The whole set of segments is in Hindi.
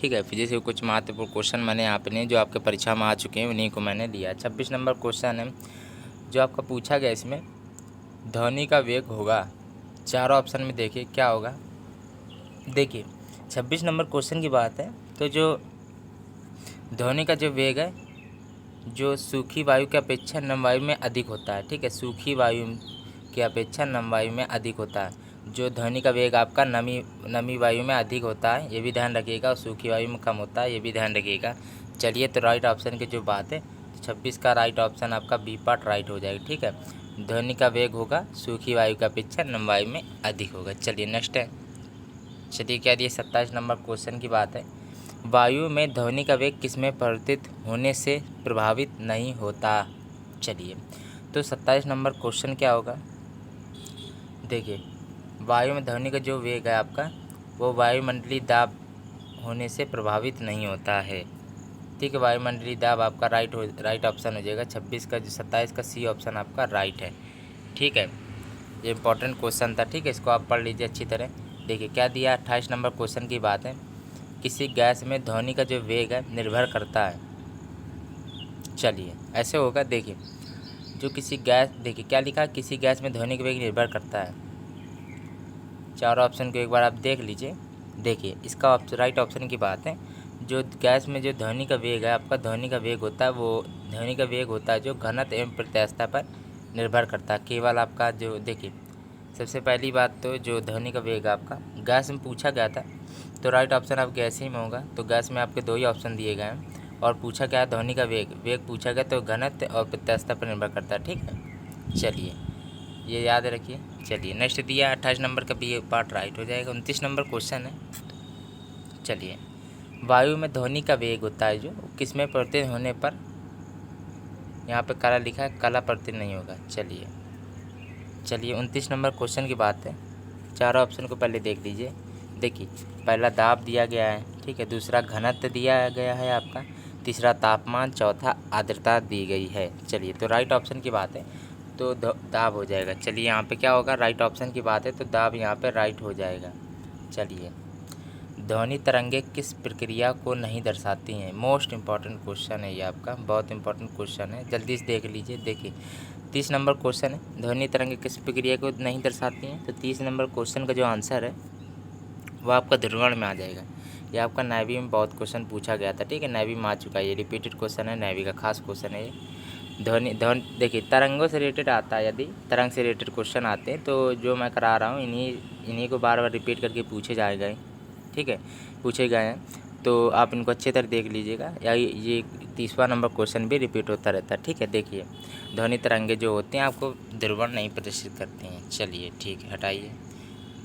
ठीक है। फिजिक्स के कुछ महत्वपूर्ण क्वेश्चन मैंने आपने जो आपके परीक्षा में आ चुके हैं उन्हीं को मैंने लिया। 26 नंबर क्वेश्चन है जो आपका पूछा गया। इसमें ध्वनि का वेग होगा, चारों ऑप्शन में देखिए क्या होगा। देखिए 26 नंबर क्वेश्चन की बात है तो जो ध्वनि का जो वेग है जो सूखी वायु की अपेक्षा नम वायु में अधिक होता है। ठीक है, सूखी वायु की अपेक्षा नम वायु में अधिक होता है। जो ध्वनि का वेग आपका नमी वायु में अधिक होता है, ये भी ध्यान रखिएगा, और सूखी वायु में कम होता है, ये भी ध्यान रखिएगा। चलिए, तो राइट ऑप्शन की जो बात है 26 का राइट ऑप्शन आपका बी पार्ट राइट हो जाएगा। ठीक है, ध्वनि का वेग होगा सूखी वायु की अपेक्षा नम वायु में अधिक होगा। चलिए नेक्स्ट है। चलिए क्या दिए 27 नंबर क्वेश्चन की बात है। वायु में ध्वनि का वेग किसमें परिवर्तित होने से प्रभावित नहीं होता। चलिए, तो 27 नंबर क्वेश्चन क्या होगा। देखिए वायु में ध्वनि का जो वेग है आपका वो वायुमंडलीय दाब होने से प्रभावित नहीं होता है। ठीक है, वायुमंडलीय दाब आपका राइट ऑप्शन हो जाएगा। 26 का जो 27 का सी ऑप्शन आपका राइट है। ठीक है, ये इंपॉर्टेंट क्वेश्चन था। ठीक है, इसको आप पढ़ लीजिए अच्छी तरह। देखिए क्या दिया 28 नंबर क्वेश्चन की बात है। किसी गैस में ध्वनि का जो वेग है निर्भर करता है। चलिए ऐसे होगा। देखिए जो किसी गैस, देखिए क्या लिखा है, किसी गैस में ध्वनि का वेग निर्भर करता है। चारों ऑप्शन को एक बार आप देख लीजिए। देखिए इसका राइट ऑप्शन की बात है। जो गैस में जो ध्वनि का वेग है आपका, ध्वनि का वेग होता है, वो ध्वनि का वेग होता है जो घनत्व एवं प्रत्यास्थता पर निर्भर करता है। केवल आपका जो, देखिए सबसे पहली बात तो जो ध्वनि का वेग आपका गैस में पूछा गया था, तो राइट ऑप्शन आप गैस ही में होगा। तो गैस में आपके दो ही ऑप्शन दिए गए हैं, और पूछा गया ध्वनि का वेग पूछा गया तो घनत्व और प्रत्यास्थता पर निर्भर करता है। ठीक है, चलिए ये याद रखिए। चलिए नेक्स्ट दिया 28 नंबर का भी पार्ट राइट हो जाएगा। 29 नंबर क्वेश्चन है। चलिए वायु में ध्वनि का वेग होता है जो किसमें परिवर्तित होने पर, यहाँ पे काला लिखा है, काला परिवर्तित नहीं होगा। चलिए 29 नंबर क्वेश्चन की बात है। चारों ऑप्शन को पहले देख लीजिए। देखिए पहला दाब दिया गया है, ठीक है, दूसरा घनत्व दिया गया है आपका, तीसरा तापमान, चौथा आर्द्रता दी गई है। चलिए तो राइट ऑप्शन की बात है तो दाब हो जाएगा। चलिए यहाँ पे क्या होगा, राइट ऑप्शन की बात है तो दाब यहाँ पे राइट हो जाएगा। चलिए ध्वनि तरंगे किस प्रक्रिया को नहीं दर्शाती हैं। मोस्ट इंपॉर्टेंट क्वेश्चन है ये आपका, बहुत इंपॉर्टेंट क्वेश्चन है, जल्दी से देख लीजिए। देखिए 30 नंबर क्वेश्चन है, ध्वनि तरंगे किस प्रक्रिया को नहीं दर्शाती हैं। तो 30 नंबर क्वेश्चन का जो आंसर है वो आपका ध्रुवण में आ जाएगा। ये आपका नेवी में बहुत क्वेश्चन पूछा गया था। ठीक है, नेवी में आ चुका है, ये रिपीटेड क्वेश्चन है, नेवी का खास क्वेश्चन है ये। ध्वनि देखिए तरंगों से रिलेटेड आता है, यदि तरंग से रिलेटेड क्वेश्चन आते हैं तो जो मैं करा रहा हूँ इन्हीं को बार बार रिपीट करके पूछे जाएगा। ठीक है, पूछे गए हैं तो आप इनको अच्छे तरह देख लीजिएगा, या ये 30वां नंबर क्वेश्चन भी रिपीट होता रहता है। ठीक है, देखिए ध्वनि तरंगे जो होते हैं आपको ध्रुवण नहीं प्रदर्शित करते हैं। चलिए ठीक है, हटाइए।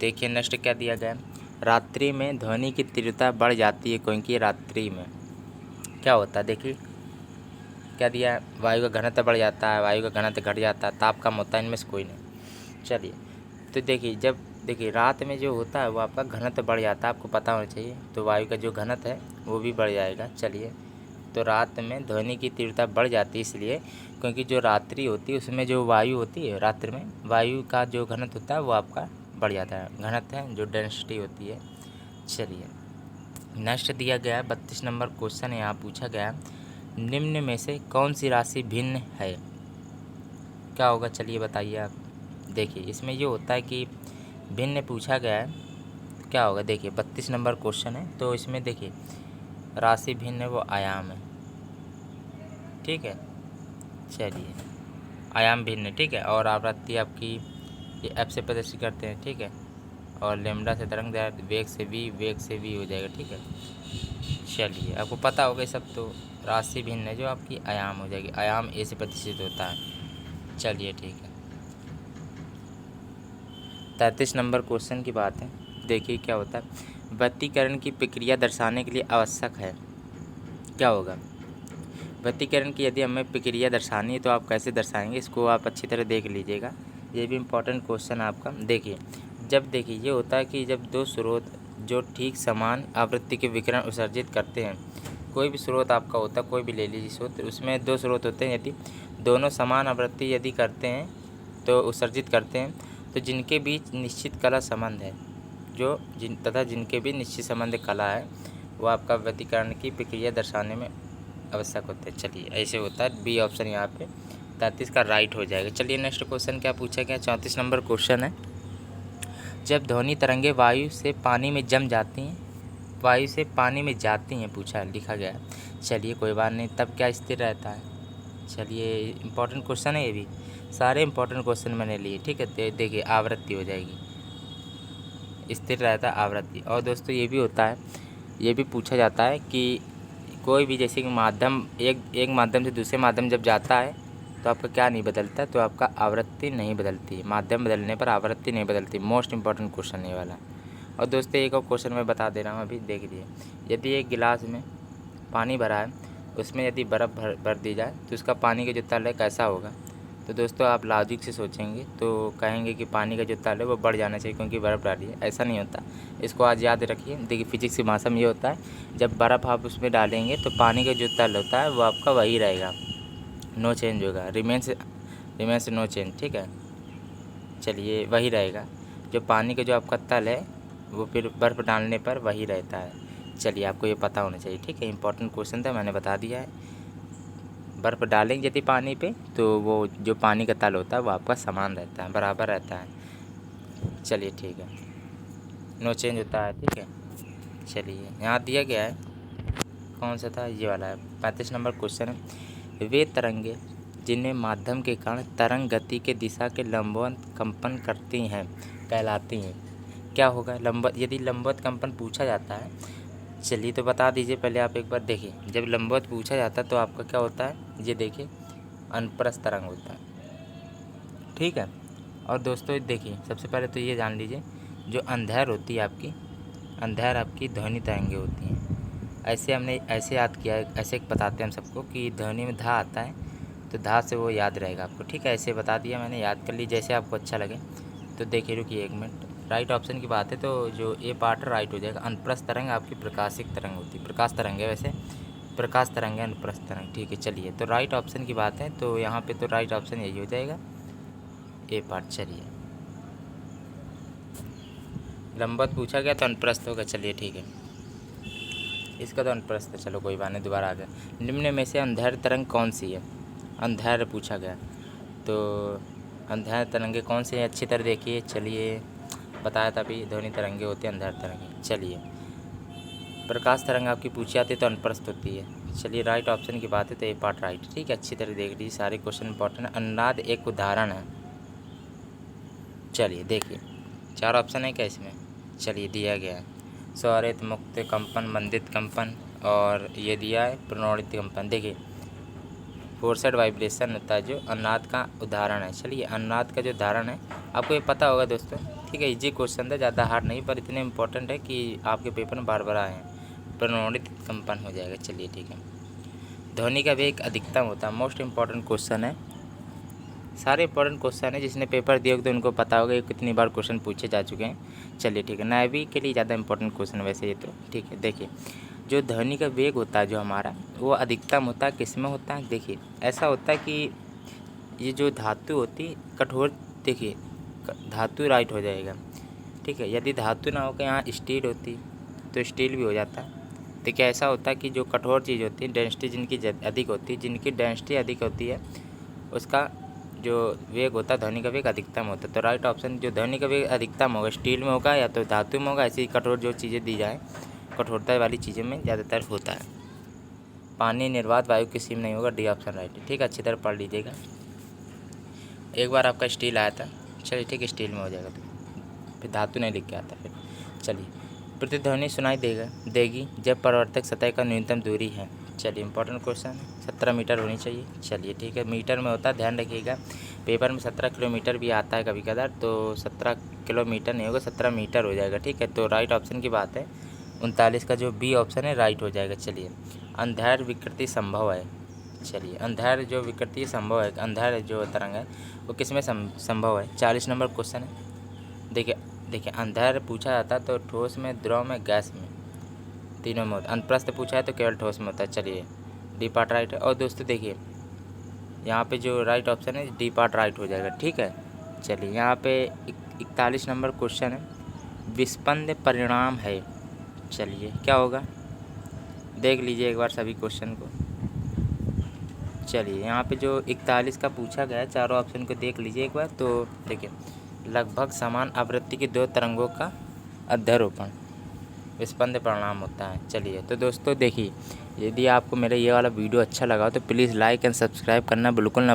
देखिए नेक्स्ट क्या दिया गया, रात्रि में ध्वनि की तीव्रता बढ़ जाती है क्योंकि रात्रि में क्या होता है। देखिए क्या दिया है, वायु का घनत्व बढ़ जाता है, वायु का घनत्व घट जाता है, ताप कम होता है, इनमें से कोई नहीं। चलिए तो देखिए रात में जो होता है वो आपका घनत्व बढ़ जाता है, आपको पता होना चाहिए, तो वायु का जो घनत्व है वो भी बढ़ जाएगा। चलिए तो रात में ध्वनि की तीव्रता बढ़ जाती है इसलिए क्योंकि जो रात्रि होती है उसमें जो वायु होती है, रात्रि में वायु का जो घनत्व होता है वो आपका बढ़ जाता है, घनत्व है जो डेंसिटी होती है। चलिए नेक्स्ट दिया गया है 32 नंबर क्वेश्चन, यहाँ पूछा गया निम्न में से कौन सी राशि भिन्न है। क्या होगा चलिए बताइए आप। देखिए इसमें ये होता है कि भिन्न पूछा गया है, क्या होगा। देखिए 32 नंबर क्वेश्चन है तो इसमें देखिए राशि भिन्न है वो आयाम है। ठीक है, चलिए आयाम भिन्न, ठीक है, और आवृत्ति आपकी ये एफ से प्रदर्शित करते हैं। ठीक है, और लेमडा से तरंग दैर्घ्य, वेग से वी हो जाएगा। ठीक है, चलिए आपको पता होगा ये सब, तो राशि भिन्न है जो आपकी आयाम हो जाएगी, आयाम ए से प्रदर्शित होता है। चलिए ठीक है, 33 नंबर क्वेश्चन की बात है। देखिए क्या होता है, व्यतिकरण की प्रक्रिया दर्शाने के लिए आवश्यक है। क्या होगा, व्यतिकरण की यदि हमें प्रक्रिया दर्शानी है तो आप कैसे दर्शाएंगे, इसको आप अच्छी तरह देख लीजिएगा, ये भी इम्पोर्टेंट क्वेश्चन है आपका। देखिए देखिए ये होता है कि जब दो स्रोत जो ठीक समान आवृत्ति के विकिरण उत्सर्जित करते हैं, कोई भी स्रोत आपका होता है, कोई भी ले लीजिए स्रोत, उसमें दो स्रोत होते हैं, यदि दोनों समान आवृत्ति यदि करते हैं तो उत्सर्जित करते हैं, तो जिनके बीच निश्चित कला संबंध है, तथा जिनके बीच निश्चित संबंध कला है, वो आपका व्यतिकरण की प्रक्रिया दर्शाने में आवश्यक होते हैं। चलिए ऐसे होता है, बी ऑप्शन यहाँ पे 33 का राइट हो जाएगा। चलिए नेक्स्ट क्वेश्चन क्या पूछा गया, 34 नंबर क्वेश्चन है। जब ध्वनि तरंगे वायु से पानी में जम जाती हैं, वायु से पानी में जाती हैं, पूछा लिखा गया है। चलिए कोई बात नहीं, तब क्या स्थिर रहता है। चलिए इंपॉर्टेंट क्वेश्चन है ये भी, सारे इंपॉर्टेंट क्वेश्चन मैंने लिए, ठीक है। देखिए आवृत्ति हो जाएगी, स्थिर रहता है आवृत्ति। और दोस्तों ये भी होता है, ये भी पूछा जाता है कि कोई भी जैसे कि माध्यम एक माध्यम से दूसरे माध्यम जब जाता है तो आपका क्या नहीं बदलता, तो आपका आवृत्ति नहीं बदलती है। माध्यम बदलने पर आवृत्ति नहीं बदलती। मोस्ट इंपॉर्टेंट क्वेश्चन ये वाला। और दोस्तों एक और क्वेश्चन मैं बता दे रहा हूँ, अभी देख लीजिए। यदि एक गिलास में पानी भरा है, उसमें यदि बर्फ़ भर दी जाए तो उसका पानी का जो तल है कैसा होगा। तो दोस्तों आप लॉजिक से सोचेंगे तो कहेंगे कि पानी का जो तल है वो बढ़ जाना चाहिए क्योंकि बर्फ़ डाली है। ऐसा नहीं होता, इसको आज याद रखिए। देखिए फिजिक्स की भाषा में ये होता है, जब बर्फ़ आप उसमें डालेंगे तो पानी का जो तल होता है वो आपका वही रहेगा, नो चेंज होगा, रिमेंस नो चेंज, ठीक है। चलिए वही रहेगा, जो पानी का जो आपका तल है वो फिर बर्फ़ डालने पर वही रहता है। चलिए आपको ये पता होना चाहिए, ठीक है। इंपॉर्टेंट क्वेश्चन था, मैंने बता दिया है। बर्फ़ डालेंगे यदि पानी पे तो वो जो पानी का तल होता है वो आपका समान रहता है, बराबर रहता है। चलिए ठीक है, नो चेंज होता है, ठीक है। चलिए यहाँ दिया गया है, कौन सा था, ये वाला है। 35 नंबर क्वेश्चन है। वे तरंगे जिनमें माध्यम के कारण तरंग गति के दिशा के लंबवत कंपन करती हैं कहलाती हैं, क्या होगा लंबवत। यदि लंबवत कंपन पूछा जाता है, चलिए तो बता दीजिए पहले आप एक बार देखिए। जब लंबवत पूछा जाता है तो आपका क्या होता है, ये देखिए अनुप्रस्थ तरंग होता है, ठीक है। और दोस्तों देखिए सबसे पहले तो ये जान लीजिए, जो अंधेर होती है आपकी, अंधेर आपकी ध्वनि तरंगे होती हैं। ऐसे हमने ऐसे याद किया है, ऐसे बताते हैं हम सबको कि ध्वनि में धा आता है तो धा से वो याद रहेगा आपको, ठीक है। ऐसे बता दिया मैंने, याद कर ली जैसे आपको अच्छा लगे। तो देखिए रुकिए एक मिनट, राइट ऑप्शन की बात है तो जो ए पार्ट राइट हो जाएगा। अनुप्रस्थ तरंग आपकी प्रकाशिक तरंग होती है, प्रकाश तरंग है, वैसे प्रकाश तरंग है अनुप्रस्थ तरंग, ठीक है। चलिए तो राइट ऑप्शन की बात है तो यहाँ पे तो राइट ऑप्शन यही हो जाएगा, ए पार्ट। चलिए लंबवत पूछा गया तो अनुप्रस्थ होगा, चलिए ठीक है। इसका तो अनुप्रस्थ है, चलो कोई बात नहीं, दोबारा आ गया। निम्न में से अंधेर तरंग कौन सी है, अंधेर पूछा गया तो अंधेर तरंगे कौन सी है, अच्छी तरह देखिए। चलिए बताया था अभी, ध्वनि तरंगे होती है अंधेर तरंगे। चलिए प्रकाश तरंग आपकी पूछी आती है तो अनुप्रस्थ होती है। चलिए राइट ऑप्शन की बात है तो ए पार्ट राइट, ठीक है। अच्छी तरह देख लीजिए, सारे क्वेश्चन इंपॉर्टेंट है। अनुनाद एक उदाहरण है। चलिए देखिए 4 ऑप्शन है क्या इसमें, चलिए दिया गया है स्वरित मुक्त कंपन, मंदित कंपन, और ये दिया है प्रणोदित कंपन। देखिए फोर्सड वाइब्रेशन होता है जो अनुनाद का उदाहरण है। चलिए अनुनाद का जो उदाहरण है आपको ये पता होगा दोस्तों, ठीक है। इजी क्वेश्चन था, ज़्यादा हार्ड नहीं, पर इतने इंपॉर्टेंट है कि आपके पेपर में बार बार आए हैं। प्रणोदित कंपन हो जाएगा, चलिए ठीक है। ध्वनि का वेग अधिकतम होता है, मोस्ट इंपॉर्टेंट क्वेश्चन है। सारे इंपॉर्टेंट क्वेश्चन है, जिसने पेपर दिया होगा तो उनको पता होगा ये कितनी बार क्वेश्चन पूछे जा चुके हैं। चलिए ठीक है, नेवी के लिए ज़्यादा इंपॉर्टेंट क्वेश्चन वैसे ये तो, ठीक है। देखिए जो ध्वनि का वेग होता है जो हमारा, वो अधिकतम होता है किस में होता है। देखिए ऐसा होता है कि ये जो धातु होती कठोर, देखिए धातु राइट हो जाएगा, ठीक है। यदि धातु ना होकर यहाँ स्टील होती तो स्टील भी हो जाता। देखिए ऐसा होता है कि जो कठोर चीज़ होती है, डेंसिटी जिनकी अधिक होती है, जिनकी डेंसिटी अधिक होती है उसका जो वेग होता है, ध्वनि का वेग अधिकतम होता है। तो राइट ऑप्शन जो ध्वनि का वेग अधिकतम होगा स्टील में होगा या तो धातु में होगा। ऐसी कठोर जो चीज़ें दी जाए, कठोरता वाली चीज़ों में ज़्यादातर होता है। पानी निर्वात वायु की सीम नहीं होगा, डी ऑप्शन राइट है, ठीक है। अच्छी तरह पढ़ लीजिएगा। एक बार आपका स्टील आया था, चलिए ठीक है स्टील में हो जाएगा, तो फिर धातु नहीं लिख के आता फिर। चलिए प्रतिध्वनि सुनाई देगी जब परावर्तक सतह का न्यूनतम दूरी है। चलिए इंपॉर्टेंट क्वेश्चन, 17 मीटर होनी चाहिए। चलिए ठीक है, मीटर में होता है, ध्यान रखिएगा। पेपर में 17 किलोमीटर भी आता है कभी कदार, तो 17 किलोमीटर नहीं होगा, 17 मीटर हो जाएगा, ठीक है। तो राइट ऑप्शन की बात है 39 का जो बी ऑप्शन है राइट हो जाएगा। चलिए अंधेर विकृति संभव है। चलिए अंधेर जो विकृति संभव है, अंधेर जो तरंग है वो किस में संभव है। 40 नंबर क्वेश्चन है। देखिए अंधेर पूछा जाता है तो ठोस में, द्रव में, गैस में, तीनों में होता है। अनुप्रस्थ पूछा है तो केवल ठोस में होता है। चलिए डी पार्ट राइट है। और दोस्तों देखिए यहाँ पे जो राइट ऑप्शन है डी पार्ट राइट हो जाएगा, ठीक है। चलिए यहाँ पे 41 नंबर क्वेश्चन है, विस्पंद परिणाम है। चलिए क्या होगा, देख लीजिए एक बार सभी क्वेश्चन को। चलिए यहाँ पे जो 41 का पूछा गया है, चारों ऑप्शन को देख लीजिए एक बार। तो देखिए, लगभग समान आवृत्ति की दो तरंगों का अध्यारोपण विस्पंद परिणाम होता है। चलिए तो दोस्तों देखिए, यदि आपको मेरा ये वाला वीडियो अच्छा लगा तो प्लीज़ लाइक एंड सब्सक्राइब करना बिल्कुल ना